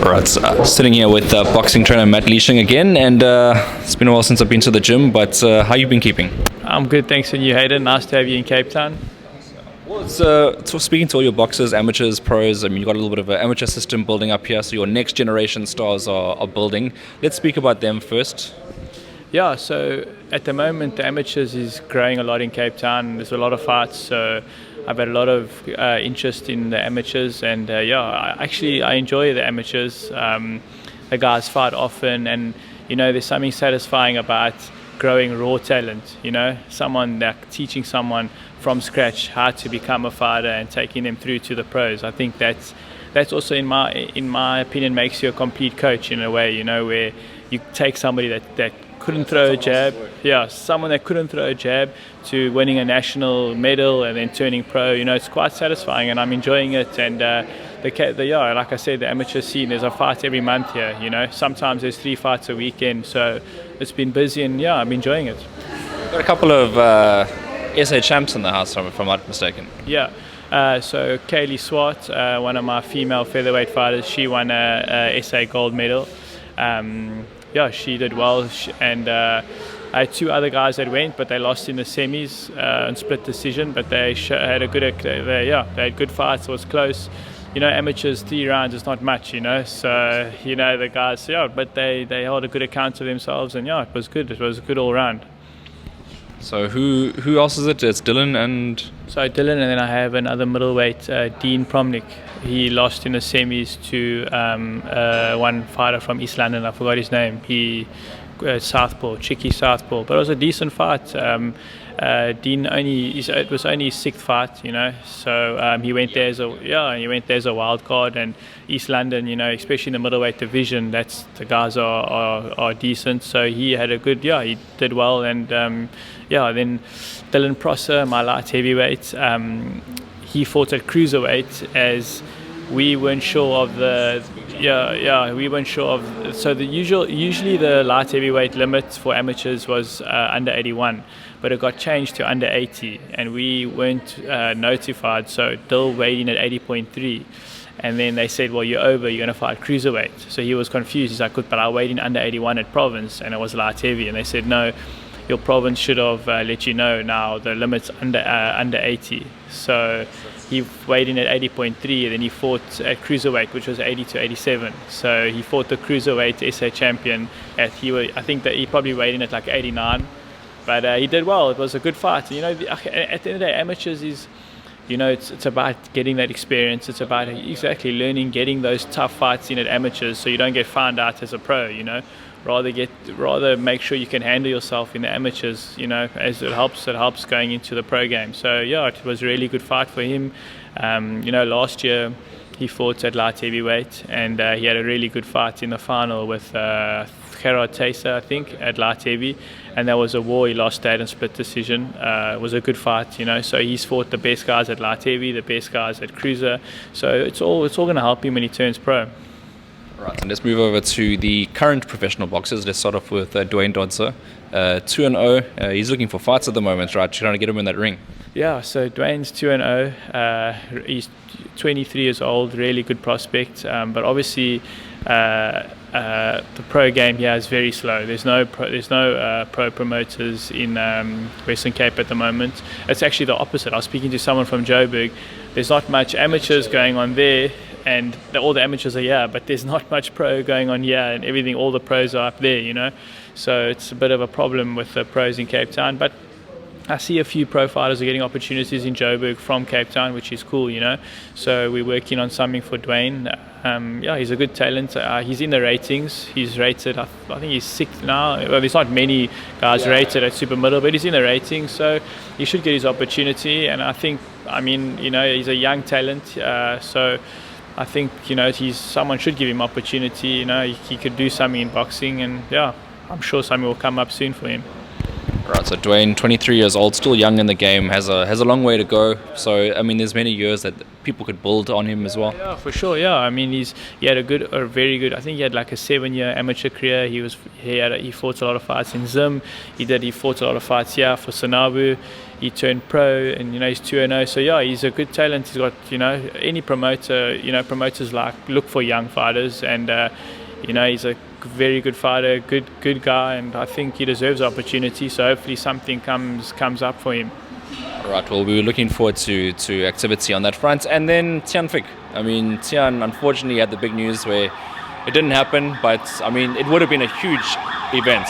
Right, sitting here with boxing trainer Matt Leisching again, and it's been a while since I've been to the gym, but how you been keeping? I'm good, thanks, and you, Hayden? Nice to have you in Cape Town. Well, it's speaking to all your boxers, amateurs, pros. I mean, you've got a little bit of an amateur system building up here, so your next generation stars are building. Let's speak about them first. Yeah, so at the moment the amateurs is growing a lot in Cape Town. There's a lot of fights, so I've had a lot of interest in the amateurs, and I enjoy the amateurs. The guys fight often, and there's something satisfying about growing raw talent. Someone like teaching someone from scratch how to become a fighter and taking them through to the pros. I think that's also in my opinion makes you a complete coach in a way. Where you take somebody that couldn't throw a jab, someone that couldn't throw a jab to winning a national medal and then turning pro. It's quite satisfying, and I'm enjoying it. And like I said, the amateur scene, there's a fight every month here. Sometimes there's 3 fights a weekend, so it's been busy, and I'm enjoying it. Got a couple of SA champs in the house, if I'm not mistaken. Yeah. So Kaylee Swart, one of my female featherweight fighters, she won a SA gold medal. She did well, and I had 2 other guys that went, but they lost in the semis on split decision. But they had they had good fights. It was close. Amateurs 3 rounds is not much. So the guys, but they held a good account of themselves, and it was good. It was good all round. So who else is it? It's Dylan and... So Dylan, and then I have another middleweight, Dean Promnik. He lost in the semis to one fighter from East London. I forgot his name. He southpaw, cheeky southpaw, but it was a decent fight. Dean it was only his 6th fight, So he went there as a wild card, and East London, especially in the middleweight division, the guys are decent. So he had a good, he did well, and then Dylan Prosser, my light heavyweight, he fought at cruiserweight as we weren't sure of we weren't sure of. So usually the light heavyweight limit for amateurs was under 81, but it got changed to under 80, and we weren't notified. So Dill weighed in at 80.3, and then they said, well, you're going to fight cruiserweight. So he was confused. He's like, but I weighed in under 81 at province, and it was light heavy, and they said, no, your province should have let you know now the limit's under 80. So he weighed in at 80.3, and then he fought at cruiserweight, which was 80 to 87. So he fought the cruiserweight SA champion I think that he probably weighed in at like 89, but he did well. It was a good fight. At the end of the day, amateurs is, it's about getting that experience. It's about exactly learning, getting those tough fights in at amateurs, so you don't get found out as a pro. Rather make sure you can handle yourself in the amateurs, as it helps going into the pro game. So it was a really good fight for him. Last year he fought at light heavyweight, and he had a really good fight in the final with Gerard Teyser, I think, at light heavy, and that was a war. He lost that in split decision. It was a good fight, so he's fought the best guys at light heavy, the best guys at cruiser, so it's all going to help him when he turns pro. Right, and let's move over to the current professional boxers. Let's start off with Dwayne Dodser, 2-0. He's looking for fights at the moment, right? Trying to get him in that ring. Yeah, so Dwayne's 2-0. He's 23 years old, really good prospect. But obviously, the pro game here is very slow. There's no pro promoters in Western Cape at the moment. It's actually the opposite. I was speaking to someone from Joburg. There's not much amateurs going on there, and all the amateurs are here, but there's not much pro going on here, and everything, all the pros are up there, So it's a bit of a problem with the pros in Cape Town, but I see a few pro fighters are getting opportunities in Joburg from Cape Town, which is cool, So we're working on something for Dwayne. He's a good talent. He's in the ratings. He's rated, I think he's 6th now. Well, there's not many guys rated at super middle, but he's in the ratings, so he should get his opportunity. And I think, he's a young talent, so I think, someone should give him opportunity. He could do something in boxing, and I'm sure something will come up soon for him. Right, so Dwayne, 23 years old, still young in the game, has a long way to go. So I mean, there's many years that people could build on him as well. Yeah, for sure. Yeah, I mean, he had a very good. I think he had like a 7-year amateur career. He fought a lot of fights in Zim. He fought a lot of fights here for Sanabu. He turned pro, and he's 2-0. So yeah, he's a good talent. He's got any promoter. Promoters look for young fighters, and he's a very good fighter, good guy, and I think he deserves the opportunity. So hopefully something comes up for him. All right, well, we were looking forward to activity on that front. And then Tian Fick. I mean, Tian unfortunately had the big news where it didn't happen, but I mean, it would have been a huge event.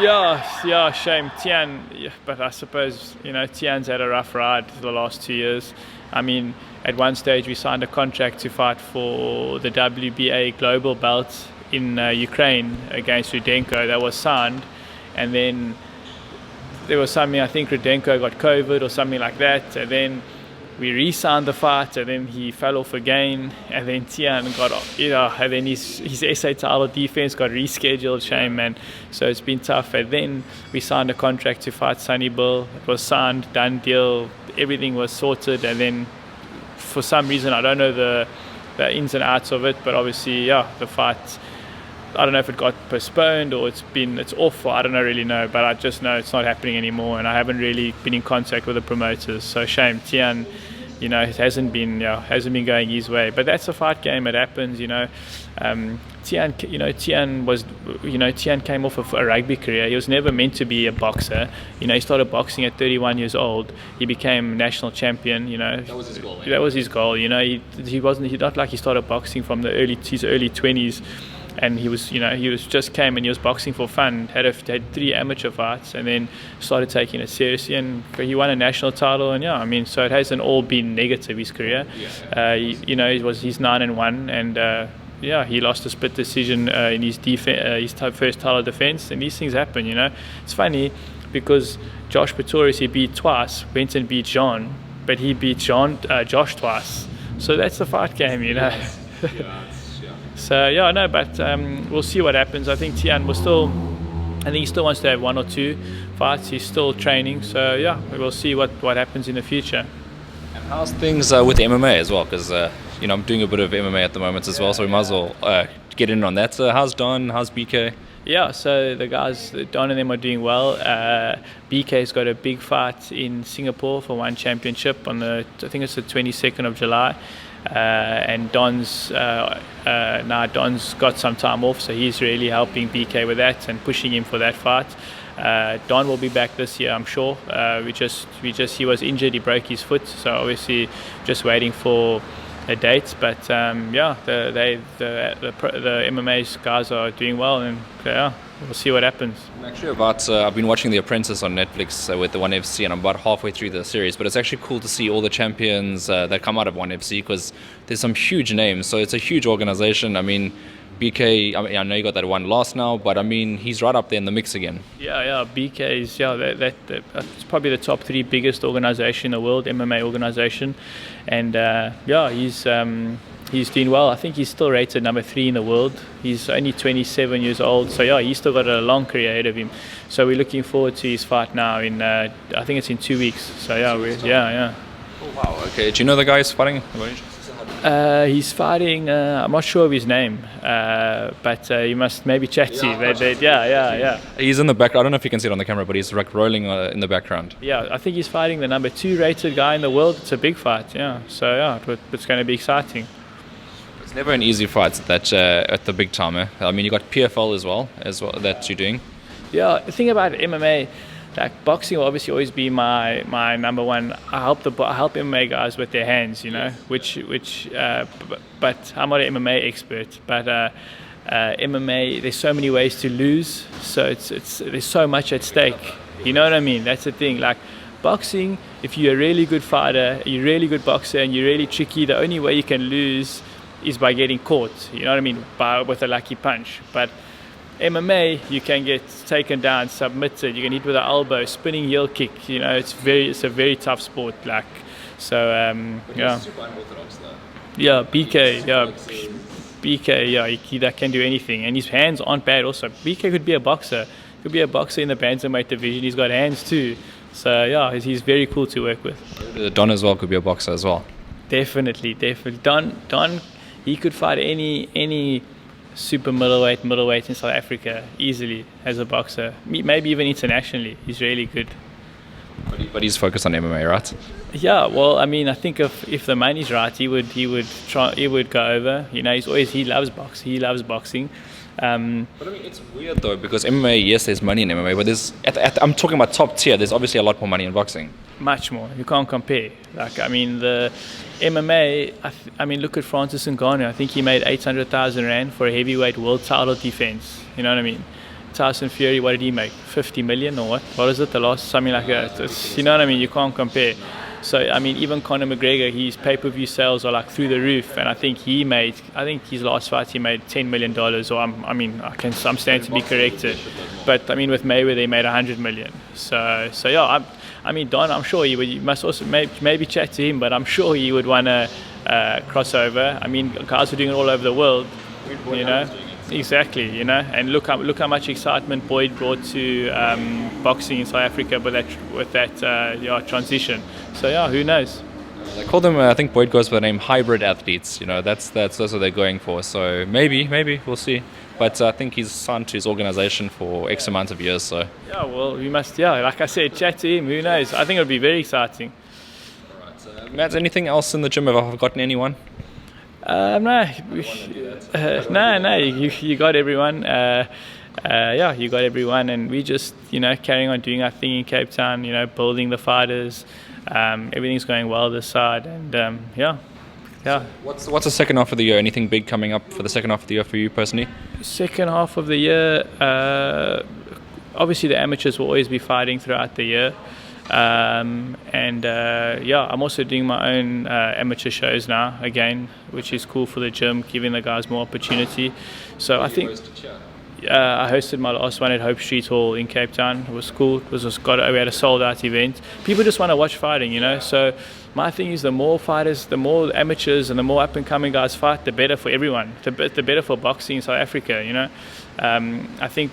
Yeah, shame. Tian, yeah, but I suppose, Tian's had a rough ride the last 2 years. I mean, at one stage we signed a contract to fight for the WBA global belt in Ukraine against Rudenko. That was signed, and then there was something, I think Rudenko got COVID or something like that, and then we re-signed the fight, and then he fell off again, and then Tian got, and then his SA title defense got rescheduled. Shame, man. So it's been tough. And then we signed a contract to fight Sunny Bill. It was signed, done deal, everything was sorted, and then for some reason, I don't know the ins and outs of it, but obviously, the fight, I don't know if it got postponed or it's off, or I don't really know, but I just know it's not happening anymore, and I haven't really been in contact with the promoters. So shame. Tian, it hasn't been going his way, but that's a fight game. It happens. Tian came off of a rugby career. He was never meant to be a boxer. He started boxing at 31 years old. He became national champion. That was his goal. That was his goal. He not like he started boxing from his early 20s. And he was just came and he was boxing for fun. Had 3 amateur fights, and then started taking it seriously. And he won a national title. And so it hasn't all been negative, his career. He's 9-1, and he lost a split decision in his first title defense. And these things happen. It's funny because Josh Pretorius he beat twice, went and beat Jean, but he beat Josh twice. So that's the fight game, Yes. So but we'll see what happens. I think Tian he still wants to have 1 or 2 fights. He's still training, so we'll see what happens in the future. And how's things with MMA as well? Because I'm doing a bit of MMA at the moment as well, so we might as well get in on that. How's Don? How's BK? Yeah, so the guys, Don and them are doing well. BK's got a big fight in Singapore for one championship on I think it's the 22nd of July. And Don's got some time off, so he's really helping BK with that and pushing him for that fight. Don will be back this year, I'm sure. He was injured, he broke his foot, so obviously just waiting for a date. But the MMA guys are doing well, and we'll see what happens. Actually, I've been watching The Apprentice on Netflix with the ONE FC, and I'm about halfway through the series. But it's actually cool to see all the champions that come out of ONE FC, because there's some huge names. So it's a huge organization. I mean, BK, I know you got that one loss now, but I mean, he's right up there in the mix again. BK is it's probably the top 3 biggest organization in the world, MMA organization, and he's doing well. I think he's still rated number 3 in the world. He's only 27 years old, so he's still got a long career ahead of him. So we're looking forward to his fight now in I think it's in 2 weeks. So Oh wow, okay. Do you know the guy who's fighting? He's fighting. I'm not sure of his name, but you must maybe chat to him. He's in the background. I don't know if you can see it on the camera, but he's rolling in the background. Yeah, I think he's fighting the number 2 rated guy in the world. It's a big fight. So it's going to be exciting. It's never an easy fight at the big time. I mean, you got PFL as well that you're doing. Yeah, the thing about MMA, like boxing will obviously always be my number one. I help MMA guys with their hands, but I'm not an MMA expert. But MMA, there's so many ways to lose, so there's so much at stake. You know what I mean? That's the thing. Like boxing, if you're a really good fighter, you're a really good boxer, and you're really tricky, the only way you can lose is by getting caught. You know what I mean? With a lucky punch. But MMA, you can get taken down, submitted. You can hit with an elbow, spinning heel kick. It's a very tough sport. But he's super unorthodox though. BK, he can do anything, and his hands aren't bad. Also, BK could be a boxer. could be a boxer in the bantamweight division. He's got hands too. So yeah, he's very cool to work with. Don as well could be a boxer as well. Definitely. Don, he could fight any super middleweight in South Africa easily as a boxer. Maybe even internationally. He's really good. But he's focused on MMA, right? Yeah, well, I mean, I think if the money's right, he would go over. You know, he loves boxing. But I mean, it's weird though, because MMA, yes, there's money in MMA, but I'm talking about top tier. There's obviously a lot more money in boxing. Much more. You can't compare. Like, I mean, the MMA. I mean, look at Francis Ngannou. I think he made 800,000 rand for a heavyweight world title defense. You know what I mean? Tyson Fury, what did he make? 50 million or what? What is it? The last, something like that. You know what I mean? You can't compare. So, I mean, even Conor McGregor, his pay-per-view sales are like through the roof. And I think his last fight, he made $10 million. Or I'm standing to be corrected. But, I mean, with Mayweather, they made 100 million. So yeah, I mean, Don, I'm sure you must also maybe chat to him, but I'm sure he would want to cross over. I mean, guys are doing it all over the world, you know. Exactly, you know, and look how much excitement Boyd brought to boxing in South Africa with that transition. So yeah, who knows? They call them, I think Boyd goes by the name hybrid athletes. You know, that's what they're going for. So maybe we'll see. But I think he's signed to his organisation for X amount of years. So yeah, well, we must. Yeah, like I said, chat to him. Who knows? I think it'll be very exciting. All right, Matt, anything else in the gym? Have I forgotten anyone? No, you got everyone. Yeah, you got everyone, and we just, you know, carrying on doing our thing in Cape Town. You know, building the fighters. Everything's going well this side, and yeah. What's the second half of the year? Anything big coming up for the second half of the year for you personally? Second half of the year, obviously the amateurs will always be fighting throughout the year. I'm also doing my own amateur shows now again, which is cool for the gym, giving the guys more opportunity. So I think I hosted my last one at Hope Street Hall in Cape Town. It was cool. We had a sold out event. People just want to watch fighting, you know. So my thing is, the more fighters, the more amateurs and the more up and coming guys fight, the better for everyone. The better for boxing in South Africa, you know. I think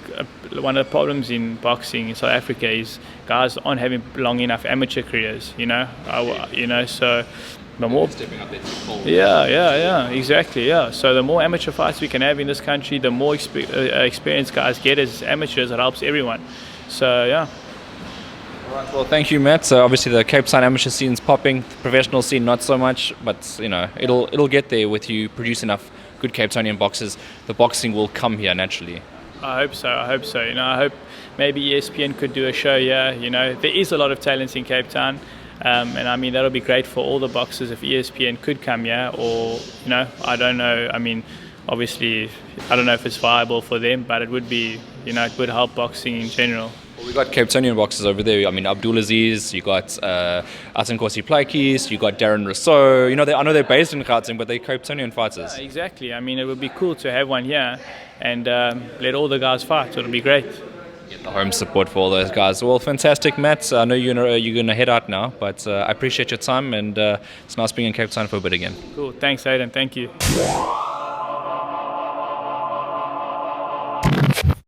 one of the problems in boxing in South Africa is guys aren't having long enough amateur careers, you know. So the more exactly. So the more amateur fights we can have in this country, the more experienced guys get as amateurs. It helps everyone. So yeah. All right, well, thank you, Matt. So obviously the Cape Town amateur scene's popping, the professional scene not so much, but you know it'll get there with you produce enough good Cape Townian boxers. The boxing will come here naturally. I hope so. You know, I hope maybe ESPN could do a show here. You know, there is a lot of talent in Cape Town. And I mean, that'll be great for all the boxers if ESPN could come here, or, you know, I don't know. I mean, obviously, I don't know if it's viable for them, but it would be, you know, it would help boxing in general. Well, we got Cape Townian boxers over there. I mean, Abdulaziz, you got Atinkosi Plaikis, you got Darren Rousseau. You know, I know they're based in Gauteng, but they're Cape Townian fighters. Yeah, exactly. I mean, it would be cool to have one here and let all the guys fight. It'll be great. Get the home support for all those guys. Well, fantastic, Matt. I know you're going to head out now, but I appreciate your time, and it's nice being in Cape Town for a bit again. Cool. Thanks, Aidan. Thank you.